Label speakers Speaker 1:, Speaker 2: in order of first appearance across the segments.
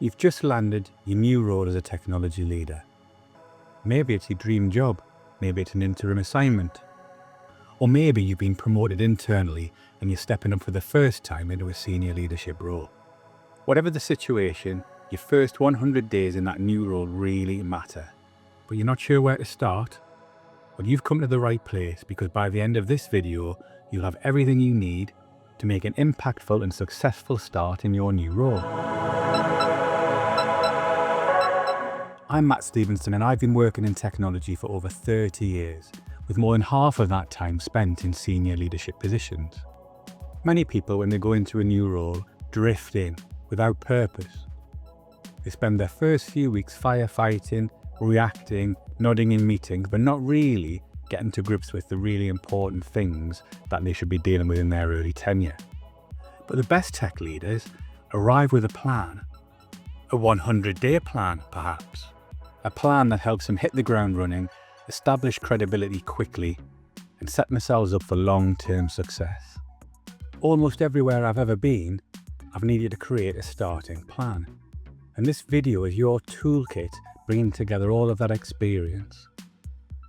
Speaker 1: You've just landed your new role as a technology leader. Maybe it's your dream job, maybe it's an interim assignment, or maybe you've been promoted internally and you're stepping up for the first time into a senior leadership role. Whatever the situation, your first 100 days in that new role really matter. But you're not sure where to start? Well, you've come to the right place, because by the end of this video, you'll have everything you need to make an impactful and successful start in your new role. I'm Matt Stevenson, and I've been working in technology for over 30 years, with more than half of that time spent in senior leadership positions. Many people, when they go into a new role, drift in without purpose. They spend their first few weeks firefighting, reacting, nodding in meetings, but not really getting to grips with the really important things that they should be dealing with in their early tenure. But the best tech leaders arrive with a plan, a 100-day plan perhaps, a plan that helps them hit the ground running, establish credibility quickly, and set themselves up for long-term success. Almost everywhere I've ever been, I've needed to create a starting plan. And this video is your toolkit, bringing together all of that experience,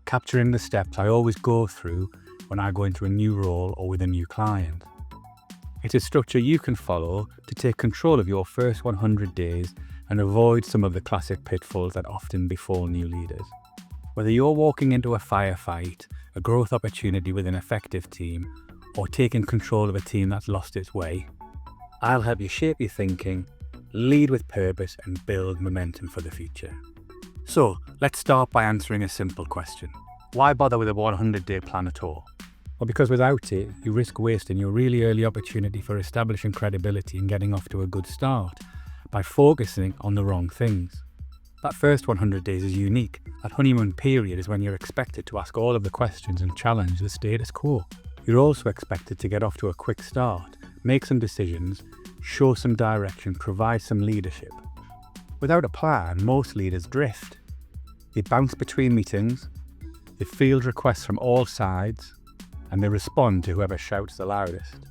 Speaker 1: capturing the steps I always go through when I go into a new role or with a new client. It's a structure you can follow to take control of your first 100 days and avoid some of the classic pitfalls that often befall new leaders. Whether you're walking into a firefight, a growth opportunity with an effective team, or taking control of a team that's lost its way, I'll help you shape your thinking, lead with purpose, and build momentum for the future. So, let's start by answering a simple question. Why bother with a 100-day plan at all? Well, because without it, you risk wasting your really early opportunity for establishing credibility and getting off to a good start by focusing on the wrong things. That first 100 days is unique. That honeymoon period is when you're expected to ask all of the questions and challenge the status quo. You're also expected to get off to a quick start, make some decisions, show some direction, provide some leadership. Without a plan, most leaders drift. They bounce between meetings, they field requests from all sides, and they respond to whoever shouts the loudest.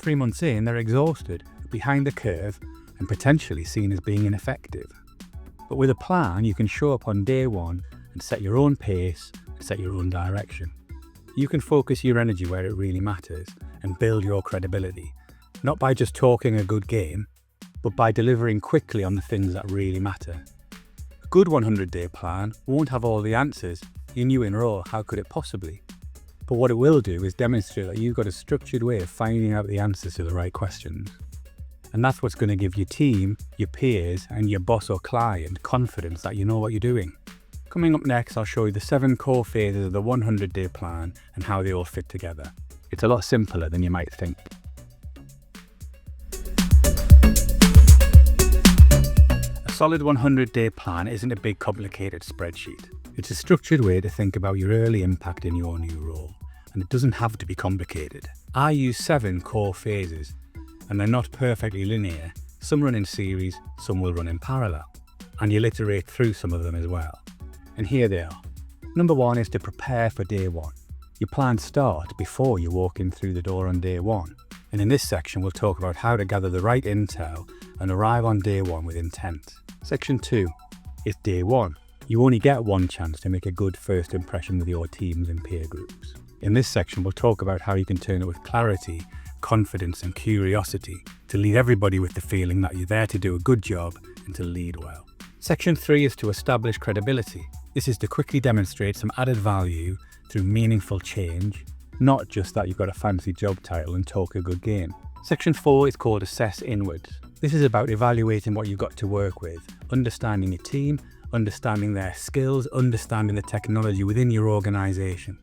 Speaker 1: 3 months in, they're exhausted, behind the curve, and potentially seen as being ineffective. But with a plan, you can show up on day one and set your own pace and set your own direction. You can focus your energy where it really matters and build your credibility, not by just talking a good game, but by delivering quickly on the things that really matter. A good 100-day plan won't have all the answers. You're new in role, how could it possibly? But what it will do is demonstrate that you've got a structured way of finding out the answers to the right questions. And that's what's going to give your team, your peers, and your boss or client confidence that you know what you're doing. Coming up next, I'll show you the 7 core phases of the 100-day plan and how they all fit together. It's a lot simpler than you might think. A solid 100-day plan isn't a big complicated spreadsheet. It's a structured way to think about your early impact in your new role, and it doesn't have to be complicated. I use 7 core phases, and they're not perfectly linear. Some run in series, some will run in parallel, and you'll iterate through some of them as well. And here they are. Number 1 is to prepare for day 1. Your plans start before you walk in through the door on day 1. And in this section, we'll talk about how to gather the right intel and arrive on day 1 with intent. Section 2 is day 1. You only get one chance to make a good first impression with your teams and peer groups. In this section, we'll talk about how you can turn it with clarity, confidence, and curiosity to lead everybody with the feeling that you're there to do a good job and to lead well. Section 3 is to establish credibility. This is to quickly demonstrate some added value through meaningful change, not just that you've got a fancy job title and talk a good game. Section 4 is called Assess Inwards. This is about evaluating what you've got to work with, understanding your team, understanding their skills, understanding the technology within your organisation.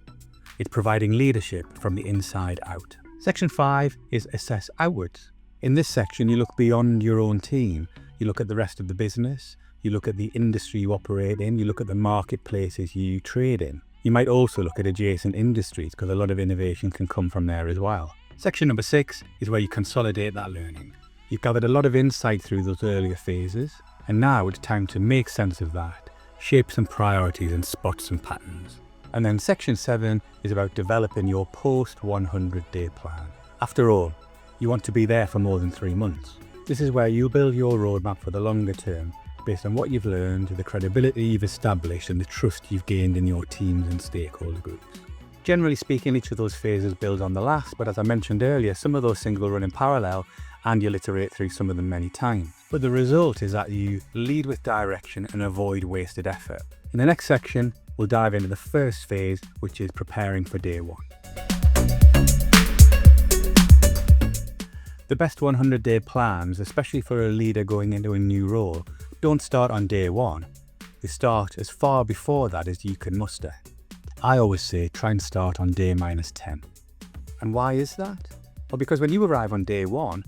Speaker 1: It's providing leadership from the inside out. Section 5 is Assess Outwards. In this section, you look beyond your own team. You look at the rest of the business, you look at the industry you operate in, you look at the marketplaces you trade in. You might also look at adjacent industries, because a lot of innovation can come from there as well. Section number 6 is where you consolidate that learning. You've gathered a lot of insight through those earlier phases, and now it's time to make sense of that, shape some priorities and spot some patterns. And then section 7 is about developing your post 100-day plan. After all, you want to be there for more than 3 months. This is where you build your roadmap for the longer term, based on what you've learned, the credibility you've established and the trust you've gained in your teams and stakeholder groups. Generally speaking, each of those phases builds on the last, but as I mentioned earlier, some of those things will run in parallel and you'll iterate through some of them many times. But the result is that you lead with direction and avoid wasted effort. In the next section, we'll dive into the first phase, which is preparing for day one. The best 100-day plans, especially for a leader going into a new role, don't start on day one. They start as far before that as you can muster. I always say try and start on day -10. And why is that? Well, because when you arrive on day one,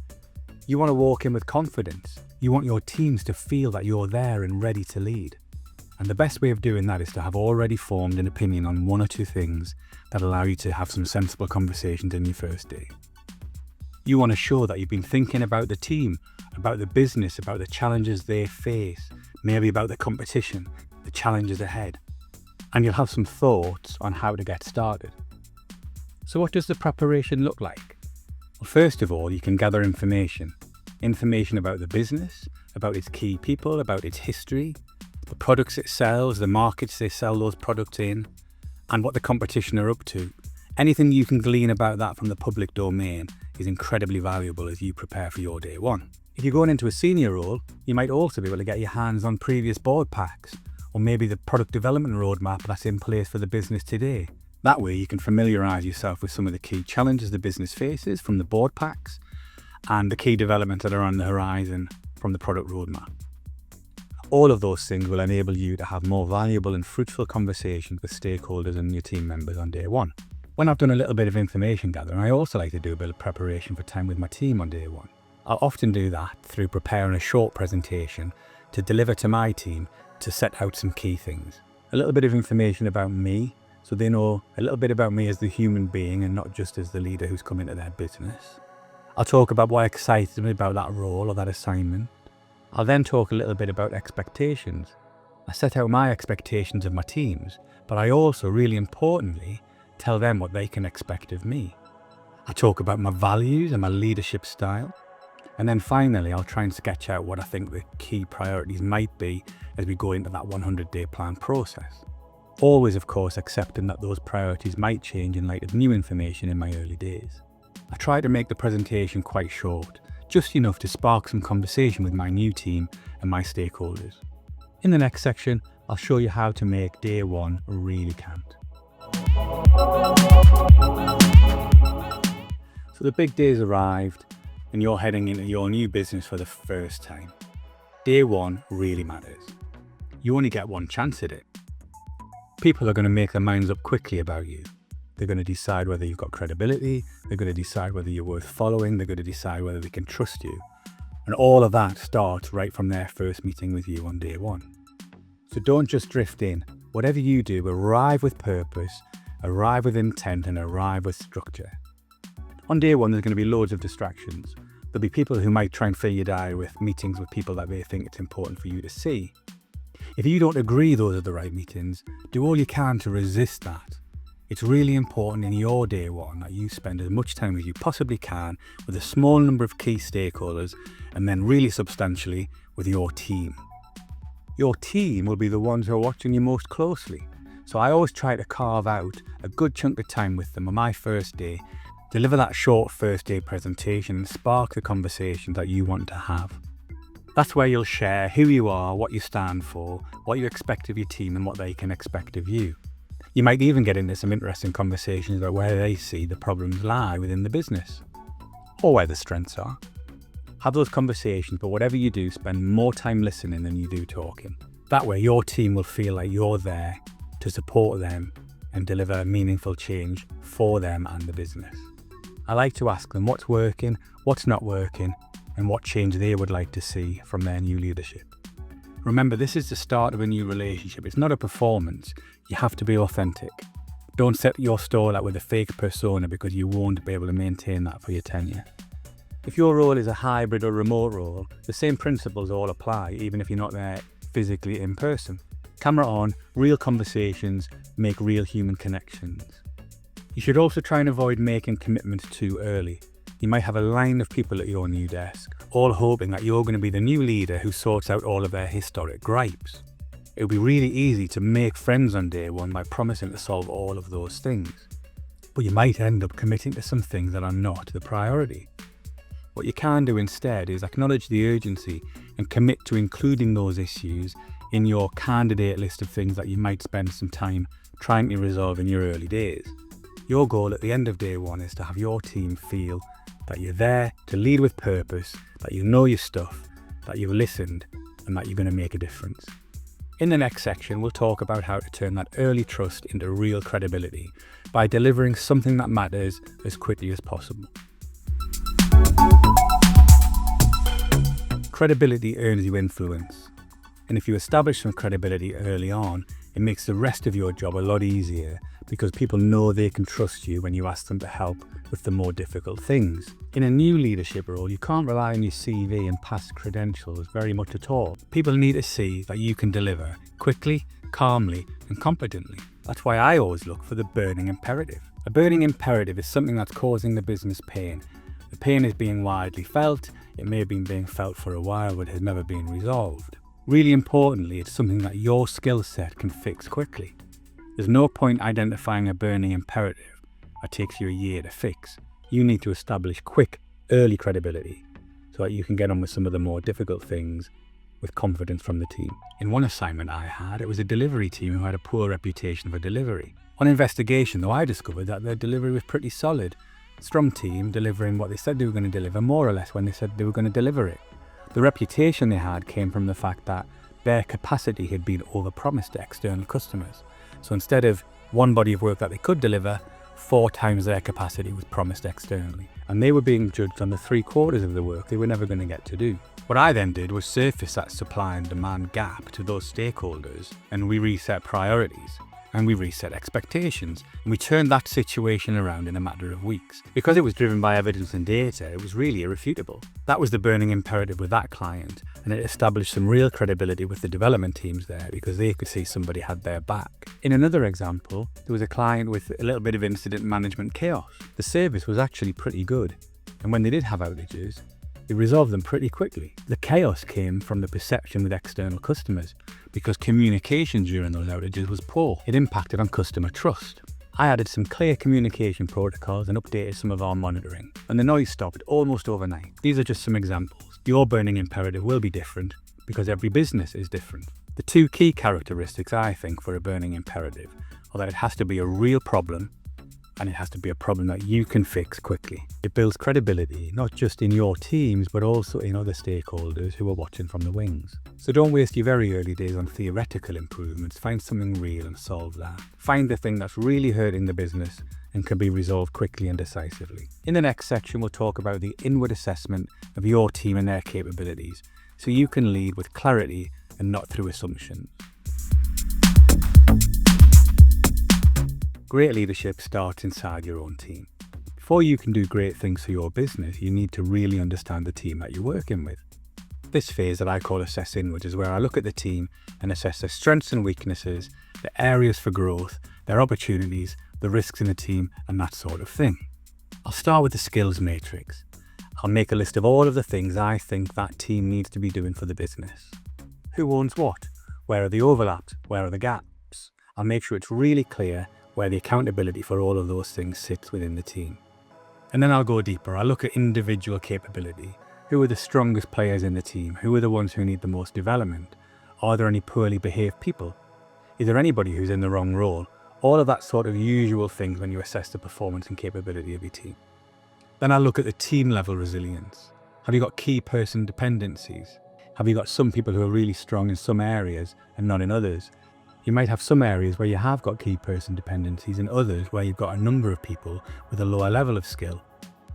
Speaker 1: you want to walk in with confidence. You want your teams to feel that you're there and ready to lead. And the best way of doing that is to have already formed an opinion on one or two things that allow you to have some sensible conversations in your first day. You want to show that you've been thinking about the team, about the business, about the challenges they face, maybe about the competition, the challenges ahead. And you'll have some thoughts on how to get started. So what does the preparation look like? Well, first of all, you can gather information about the business, about its key people, about its history, the products it sells, the markets they sell those products in, and what the competition are up to. Anything you can glean about that from the public domain is incredibly valuable as you prepare for your day one. If you're going into a senior role, you might also be able to get your hands on previous board packs, or maybe the product development roadmap that's in place for the business today. That way you can familiarise yourself with some of the key challenges the business faces from the board packs and the key developments that are on the horizon from the product roadmap. All of those things will enable you to have more valuable and fruitful conversations with stakeholders and your team members on day one. When I've done a little bit of information gathering, I also like to do a bit of preparation for time with my team on day one. I'll often do that through preparing a short presentation to deliver to my team to set out some key things. A little bit of information about me, so they know a little bit about me as the human being and not just as the leader who's come into their business. I'll talk about what excites me about that role or that assignment. I'll then talk a little bit about expectations. I set out my expectations of my teams, but I also, really importantly, tell them what they can expect of me. I talk about my values and my leadership style. And then finally, I'll try and sketch out what I think the key priorities might be as we go into that 100-day plan process. Always, of course, accepting that those priorities might change in light of new information in my early days. I try to make the presentation quite short, just enough to spark some conversation with my new team and my stakeholders. In the next section, I'll show you how to make day one really count. So the big day's arrived and you're heading into your new business for the first time. Day one really matters. You only get one chance at it. People are going to make their minds up quickly about you. They're going to decide whether you've got credibility, they're going to decide whether you're worth following, they're going to decide whether they can trust you. And all of that starts right from their first meeting with you on day one. So don't just drift in. Whatever you do, arrive with purpose, arrive with intent, and arrive with structure. On day one, there's going to be loads of distractions. There'll be people who might try and fill your diary with meetings with people that they think it's important for you to see. If you don't agree those are the right meetings, do all you can to resist that. It's really important in your day one that you spend as much time as you possibly can with a small number of key stakeholders and then really substantially with your team. Your team will be the ones who are watching you most closely. So I always try to carve out a good chunk of time with them on my first day, deliver that short first day presentation and spark the conversation that you want to have. That's where you'll share who you are, what you stand for, what you expect of your team and what they can expect of you. You might even get into some interesting conversations about where they see the problems lie within the business, or where the strengths are. Have those conversations, but whatever you do, spend more time listening than you do talking. That way your team will feel like you're there to support them and deliver meaningful change for them and the business. I like to ask them what's working, what's not working, and what change they would like to see from their new leadership. Remember, this is the start of a new relationship. It's not a performance. You have to be authentic. Don't set your stall out with a fake persona because you won't be able to maintain that for your tenure. If your role is a hybrid or remote role, the same principles all apply, even if you're not there physically in person. Camera on, real conversations, make real human connections. You should also try and avoid making commitments too early. You might have a line of people at your new desk, all hoping that you're going to be the new leader who sorts out all of their historic gripes. It would be really easy to make friends on day one by promising to solve all of those things. But you might end up committing to some things that are not the priority. What you can do instead is acknowledge the urgency and commit to including those issues in your candidate list of things that you might spend some time trying to resolve in your early days. Your goal at the end of day one is to have your team feel that you're there to lead with purpose, that you know your stuff, that you've listened, and that you're going to make a difference. In the next section, we'll talk about how to turn that early trust into real credibility by delivering something that matters as quickly as possible. Credibility earns you influence, and if you establish some credibility early on, it makes the rest of your job a lot easier because people know they can trust you when you ask them to help with the more difficult things. In a new leadership role, you can't rely on your CV and past credentials very much at all. People need to see that you can deliver quickly, calmly, and competently. That's why I always look for the burning imperative. A burning imperative is something that's causing the business pain. The pain is being widely felt, it may have been being felt for a while but has never been resolved. Really importantly, it's something that your skill set can fix quickly. There's no point identifying a burning imperative that takes you a year to fix. You need to establish quick, early credibility so that you can get on with some of the more difficult things with confidence from the team. In one assignment I had, it was a delivery team who had a poor reputation for delivery. On investigation, though, I discovered that their delivery was pretty solid. Strong team delivering what they said they were going to deliver, more or less when they said they were going to deliver it. The reputation they had came from the fact that their capacity had been overpromised to external customers. So instead of one body of work that they could deliver, 4 times their capacity was promised externally. And they were being judged on the 3/4 of the work they were never going to get to do. What I then did was surface that supply and demand gap to those stakeholders, and we reset priorities. And we reset expectations, and we turned that situation around in a matter of weeks. Because it was driven by evidence and data, it was really irrefutable. That was the burning imperative with that client, and it established some real credibility with the development teams there because they could see somebody had their back. In another example, there was a client with a little bit of incident management chaos. The service was actually pretty good, and when they did have outages, they resolved them pretty quickly. The chaos came from the perception with external customers because communication during those outages was poor. It impacted on customer trust. I added some clear communication protocols and updated some of our monitoring, and the noise stopped almost overnight. These are just some examples. Your burning imperative will be different because every business is different. The 2 key characteristics I think for a burning imperative are that it has to be a real problem and it has to be a problem that you can fix quickly. It builds credibility, not just in your teams, but also in other stakeholders who are watching from the wings. So don't waste your very early days on theoretical improvements. Find something real and solve that. Find the thing that's really hurting the business and can be resolved quickly and decisively. In the next section, we'll talk about the inward assessment of your team and their capabilities, so you can lead with clarity and not through assumptions. Great leadership starts inside your own team. Before you can do great things for your business, you need to really understand the team that you're working with. This phase that I call assess inwards is where I look at the team and assess their strengths and weaknesses, the areas for growth, their opportunities, the risks in the team, and that sort of thing. I'll start with the skills matrix. I'll make a list of all of the things I think that team needs to be doing for the business. Who owns what? Where are the overlaps? Where are the gaps? I'll make sure it's really clear where the accountability for all of those things sits within the team. And then I'll go deeper. I'll look at individual capability. Who are the strongest players in the team? Who are the ones who need the most development? Are there any poorly behaved people? Is there anybody who's in the wrong role? All of that sort of usual things when you assess the performance and capability of your team. Then I'll look at the team level resilience. Have you got key person dependencies? Have you got some people who are really strong in some areas and not in others? You might have some areas where you have got key person dependencies and others where you've got a number of people with a lower level of skill.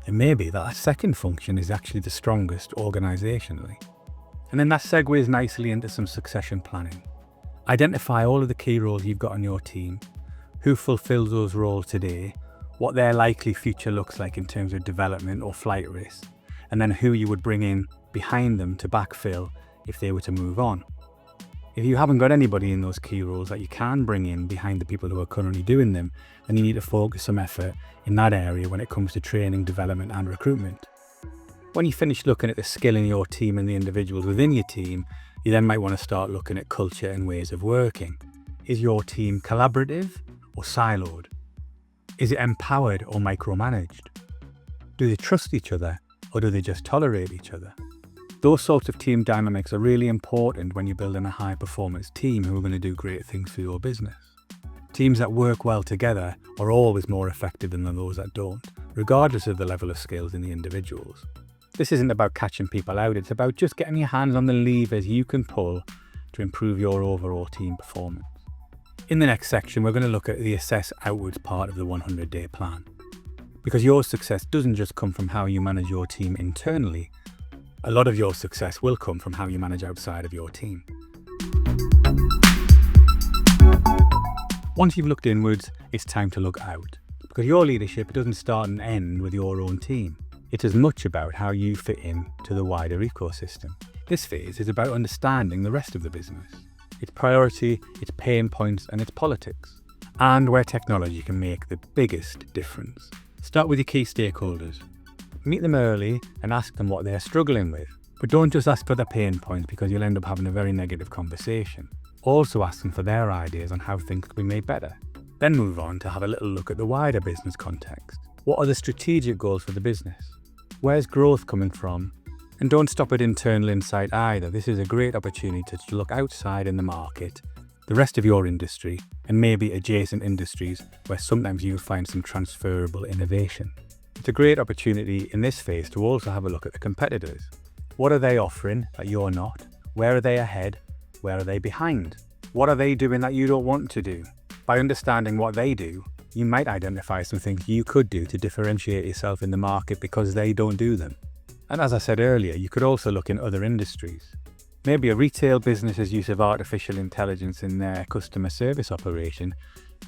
Speaker 1: It may be that second function is actually the strongest organisationally. And then that segues nicely into some succession planning. Identify all of the key roles you've got on your team, who fulfills those roles today, what their likely future looks like in terms of development or flight risk, and then who you would bring in behind them to backfill if they were to move on. If you haven't got anybody in those key roles that you can bring in behind the people who are currently doing them, then you need to focus some effort in that area when it comes to training, development and recruitment. When you finish looking at the skill in your team and the individuals within your team, you then might want to start looking at culture and ways of working. Is your team collaborative or siloed? Is it empowered or micromanaged? Do they trust each other or do they just tolerate each other? Those sorts of team dynamics are really important when you're building a high-performance team who are going to do great things for your business. Teams that work well together are always more effective than those that don't, regardless of the level of skills in the individuals. This isn't about catching people out, it's about just getting your hands on the levers you can pull to improve your overall team performance. In the next section, we're going to look at the assess outwards part of the 100-day plan. Because your success doesn't just come from how you manage your team internally, a lot of your success will come from how you manage outside of your team. Once you've looked inwards, it's time to look out. Because your leadership doesn't start and end with your own team. It's as much about how you fit in to the wider ecosystem. This phase is about understanding the rest of the business, its priority, its pain points and its politics, and where technology can make the biggest difference. Start with your key stakeholders. Meet them early and ask them what they're struggling with. But don't just ask for their pain points because you'll end up having a very negative conversation. Also ask them for their ideas on how things can be made better. Then move on to have a little look at the wider business context. What are the strategic goals for the business? Where's growth coming from? And don't stop at internal insight either. This is a great opportunity to look outside in the market, the rest of your industry, and maybe adjacent industries where sometimes you'll find some transferable innovation. It's a great opportunity in this phase to also have a look at the competitors. What are they offering that you're not? Where are they ahead? Where are they behind? What are they doing that you don't want to do? By understanding what they do, you might identify some things you could do to differentiate yourself in the market because they don't do them. And as I said earlier, you could also look in other industries. Maybe a retail business's use of artificial intelligence in their customer service operation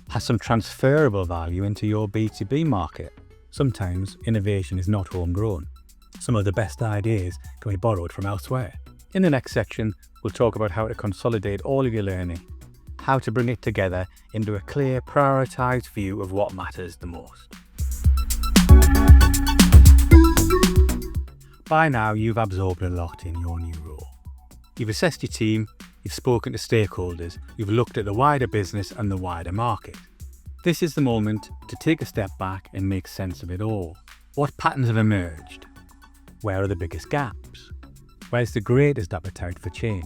Speaker 1: has some transferable value into your B2B market. Sometimes innovation is not homegrown. Some of the best ideas can be borrowed from elsewhere. In the next section, we'll talk about how to consolidate all of your learning, how to bring it together into a clear, prioritised view of what matters the most. By now, you've absorbed a lot in your new role. You've assessed your team, you've spoken to stakeholders, you've looked at the wider business and the wider market. This is the moment to take a step back and make sense of it all. What patterns have emerged? Where are the biggest gaps? Where's the greatest appetite for change?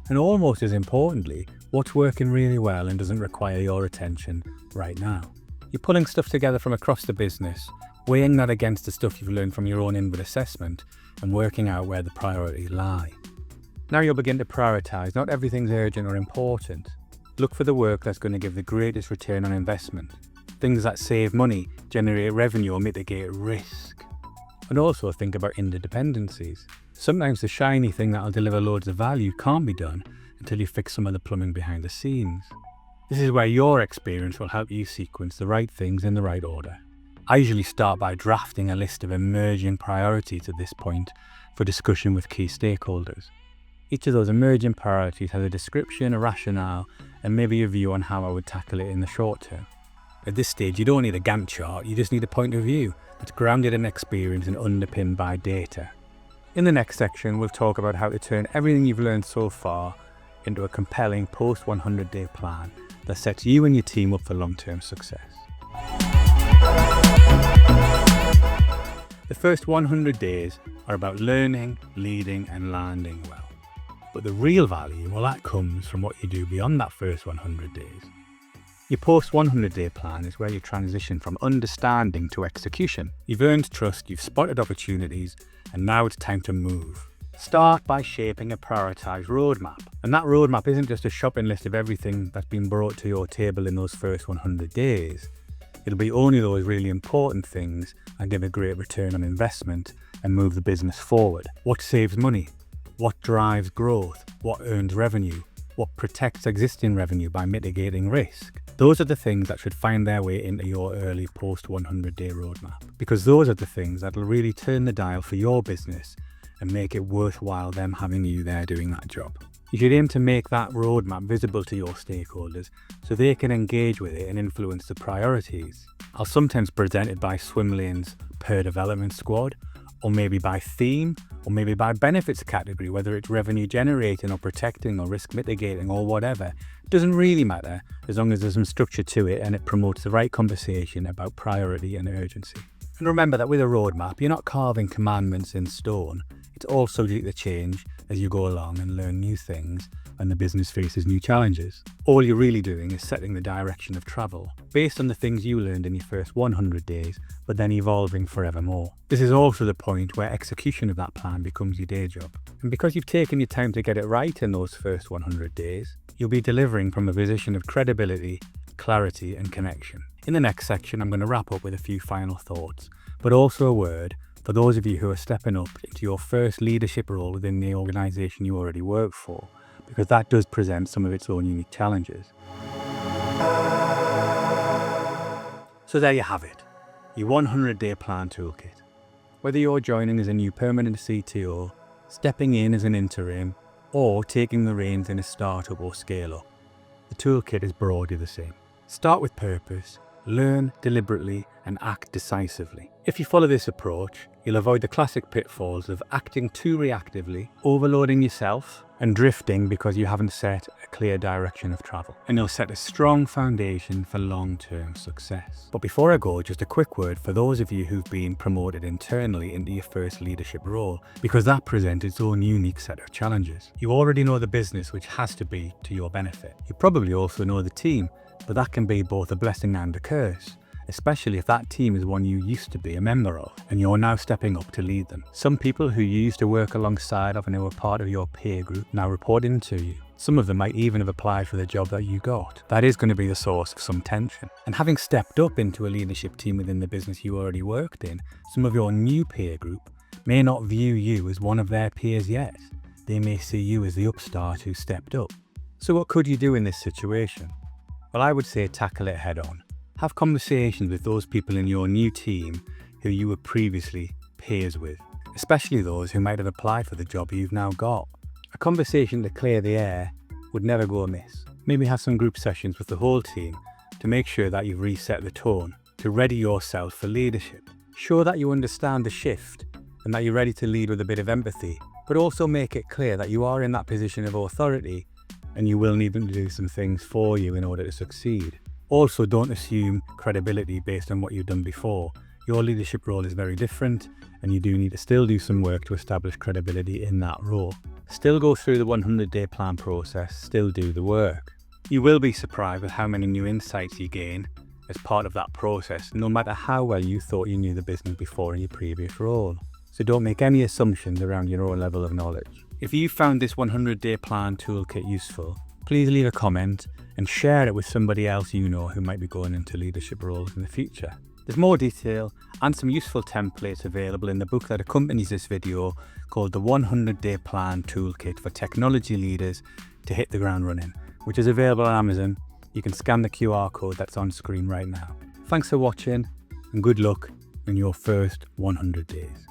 Speaker 1: And almost as importantly, what's working really well and doesn't require your attention right now? You're pulling stuff together from across the business, weighing that against the stuff you've learned from your own inward assessment and working out where the priorities lie. Now you'll begin to prioritise. Not everything's urgent or important. Look for the work that's going to give the greatest return on investment. Things that save money, generate revenue or mitigate risk. And also think about interdependencies. Sometimes the shiny thing that'll deliver loads of value can't be done until you fix some of the plumbing behind the scenes. This is where your experience will help you sequence the right things in the right order. I usually start by drafting a list of emerging priorities at this point for discussion with key stakeholders. Each of those emerging priorities has a description, a rationale, and maybe a view on how I would tackle it in the short term. At this stage, you don't need a Gantt chart, you just need a point of view that's grounded in experience and underpinned by data. In the next section, we'll talk about how to turn everything you've learned so far into a compelling post-100-day plan that sets you and your team up for long-term success. The first 100 days are about learning, leading, and landing well. But the real value, well, that comes from what you do beyond that first 100 days. Your post-100-day plan is where you transition from understanding to execution. You've earned trust, you've spotted opportunities, and now it's time to move. Start by shaping a prioritised roadmap. And that roadmap isn't just a shopping list of everything that's been brought to your table in those first 100 days. It'll be only those really important things that give a great return on investment and move the business forward. What saves money? What drives growth? What earns revenue? What protects existing revenue by mitigating risk? Those are the things that should find their way into your early post-100-day roadmap, because those are the things that will really turn the dial for your business and make it worthwhile them having you there doing that job. You should aim to make that roadmap visible to your stakeholders so they can engage with it and influence the priorities. I'll sometimes present it by swim lanes per development squad, or maybe by theme, or maybe by benefits category, whether it's revenue generating or protecting or risk mitigating or whatever. It doesn't really matter as long as there's some structure to it and it promotes the right conversation about priority and urgency. And remember that with a roadmap, you're not carving commandments in stone. It's all subject to change as you go along and learn new things and the business faces new challenges. All you're really doing is setting the direction of travel based on the things you learned in your first 100 days, but then evolving forevermore. This is also the point where execution of that plan becomes your day job. And because you've taken your time to get it right in those first 100 days, you'll be delivering from a position of credibility, clarity, and connection. In the next section, I'm going to wrap up with a few final thoughts, but also a word for those of you who are stepping up into your first leadership role within the organisation you already work for, because that does present some of its own unique challenges. So there you have it, your 100-day plan toolkit. Whether you're joining as a new permanent CTO, stepping in as an interim, or taking the reins in a startup or scale-up, the toolkit is broadly the same. Start with purpose, learn deliberately, and act decisively. If you follow this approach, you'll avoid the classic pitfalls of acting too reactively, overloading yourself, and drifting because you haven't set a clear direction of travel. And you'll set a strong foundation for long-term success. But before I go, just a quick word for those of you who've been promoted internally into your first leadership role, because that presents its own unique set of challenges. You already know the business, which has to be to your benefit. You probably also know the team, but that can be both a blessing and a curse, especially if that team is one you used to be a member of and you're now stepping up to lead them. Some people who you used to work alongside of and who were part of your peer group now report into you. Some of them might even have applied for the job that you got. That is going to be the source of some tension. And having stepped up into a leadership team within the business you already worked in, some of your new peer group may not view you as one of their peers yet. They may see you as the upstart who stepped up. So what could you do in this situation? Well, I would say tackle it head on. Have conversations with those people in your new team who you were previously peers with, especially those who might have applied for the job you've now got. A conversation to clear the air would never go amiss. Maybe have some group sessions with the whole team to make sure that you've reset the tone, to ready yourself for leadership. Show that you understand the shift and that you're ready to lead with a bit of empathy, but also make it clear that you are in that position of authority and you will need them to do some things for you in order to succeed. Also, don't assume credibility based on what you've done before. Your leadership role is very different and you do need to still do some work to establish credibility in that role. Still go through the 100-day plan process, still do the work. You will be surprised with how many new insights you gain as part of that process, no matter how well you thought you knew the business before in your previous role. So don't make any assumptions around your own level of knowledge. If you found this 100-day plan toolkit useful, please leave a comment and share it with somebody else you know who might be going into leadership roles in the future. There's more detail and some useful templates available in the book that accompanies this video called The 100-Day Plan Toolkit for Technology Leaders to Hit the Ground Running, which is available on Amazon. You can scan the QR code that's on screen right now. Thanks for watching and good luck in your first 100 days.